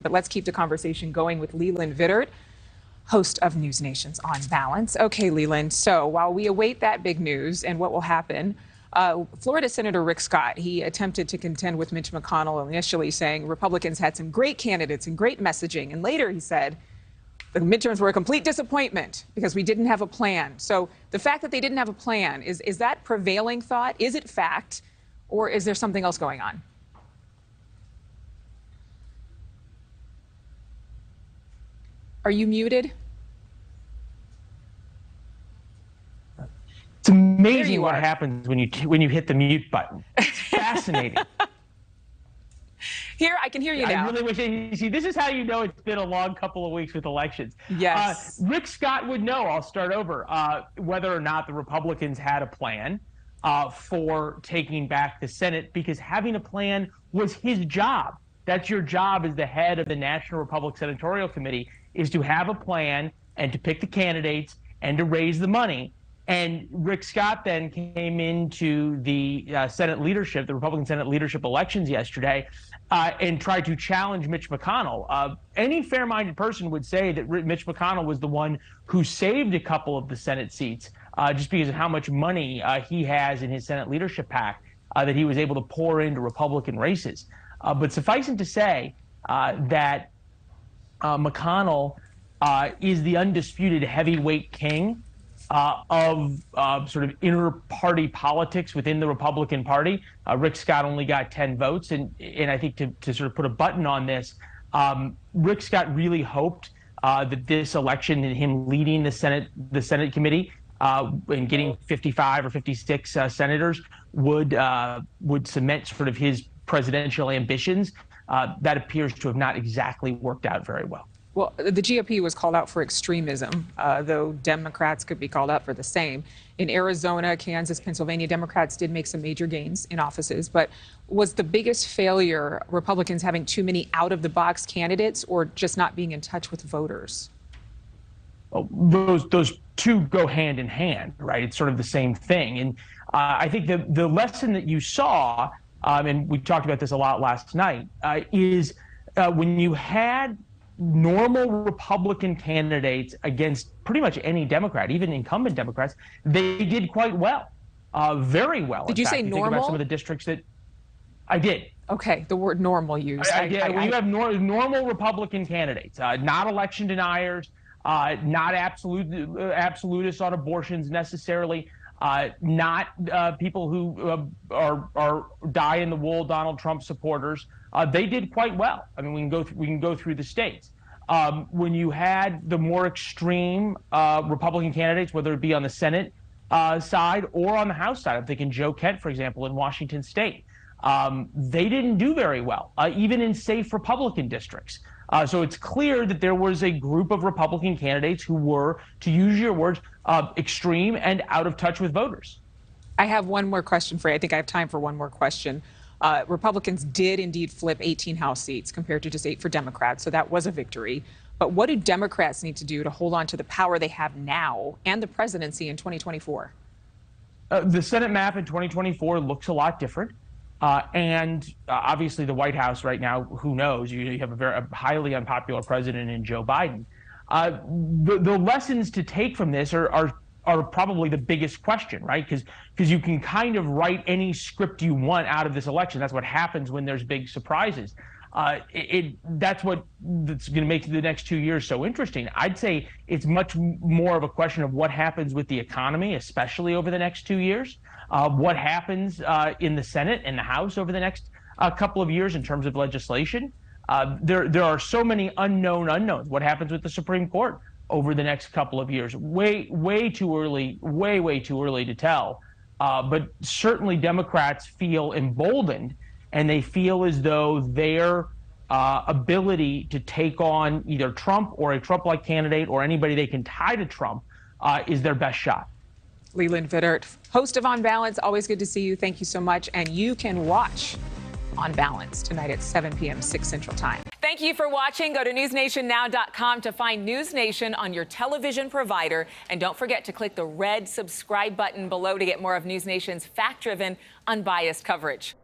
But let's keep the conversation going with Leland Vittert, host of NewsNation's On Balance. Okay, Leland, so while we await that big news and what will happen, Florida Senator Rick Scott, he attempted to contend with Mitch McConnell initially, saying Republicans had some great candidates and great messaging. And later he said the midterms were a complete disappointment because we didn't have a plan. So the fact that they didn't have a plan, is that prevailing thought? Is it fact? Or is there something else going on? Are you muted? It's amazing what happens when you hit the mute button. It's fascinating. Here, I can hear you now. I really wish you see. This is how you know it's been a long couple of weeks with elections. Yes. Rick Scott would know. I'll start over. Whether or not the Republicans had a plan for taking back the Senate, because having a plan was his job. That's your job as the head of the National Republican Senatorial Committee, is to have a plan and to pick the candidates and to raise the money. And Rick Scott then came into the Senate leadership, the Republican Senate leadership elections yesterday, and tried to challenge Mitch McConnell. Any fair-minded person would say that Mitch McConnell was the one who saved a couple of the Senate seats just because of how much money he has in his Senate leadership PAC that he was able to pour into Republican races. But suffice it to say that McConnell is the undisputed heavyweight king of sort of inter-party politics within the Republican Party. Rick Scott only got 10 votes. And I think to sort of put a button on this, Rick Scott really hoped that this election and him leading the Senate committee and getting 55 or 56 senators would cement sort of his presidential ambitions. That appears to have not exactly worked out very well. Well, the GOP was called out for extremism, though Democrats could be called out for the same. In Arizona, Kansas, Pennsylvania, Democrats did make some major gains in offices. But was the biggest failure Republicans having too many out-of-the-box candidates or just not being in touch with voters? Well, those two go hand in hand, right? It's sort of the same thing. And I think the lesson that you saw, and we talked about this a lot last night, is when you had normal Republican candidates against pretty much any Democrat, even incumbent Democrats, they did quite well, very well. Did you say normal? Think about some of the districts that I did. Okay, the word normal used. When you have normal Republican candidates, not election deniers, not absolutists on abortions necessarily, not people who are die-in-the-wool Donald Trump supporters. They did quite well. I mean, we can go through the states. When you had the more extreme Republican candidates, whether it be on the Senate side or on the House side, I'm thinking Joe Kent, for example, in Washington State, they didn't do very well, even in safe Republican districts. So it's clear that there was a group of Republican candidates who were, to use your words, extreme and out of touch with voters. I have one more question for you. I think I have time for one more question. Republicans did indeed flip 18 House seats compared to just 8 for Democrats, so that was a victory. But what do Democrats need to do to hold on to the power they have now and the presidency in 2024? The Senate map in 2024 looks a lot different. And obviously the White House right now, who knows? You have a highly unpopular president in Joe Biden. The lessons to take from this are probably the biggest question, right? Because you can kind of write any script you want out of this election. That's what happens when there's big surprises. That's going to make the next 2 years so interesting. I'd say it's much more of a question of what happens with the economy, especially over the next 2 years. What happens in the Senate and the House over the next couple of years in terms of legislation. There are so many unknowns. What happens with the Supreme Court over the next couple of years? Way too early, way too early to tell. But certainly Democrats feel emboldened, and they feel as though their ability to take on either Trump or a Trump-like candidate or anybody they can tie to Trump is their best shot. Leland Vittert, host of On Balance. Always good to see you. Thank you so much. And you can watch On Balance tonight at 7 p.m. 6 Central Time. Thank you for watching. Go to newsnationnow.com to find NewsNation on your television provider. And don't forget to click the red subscribe button below to get more of NewsNation's fact-driven, unbiased coverage.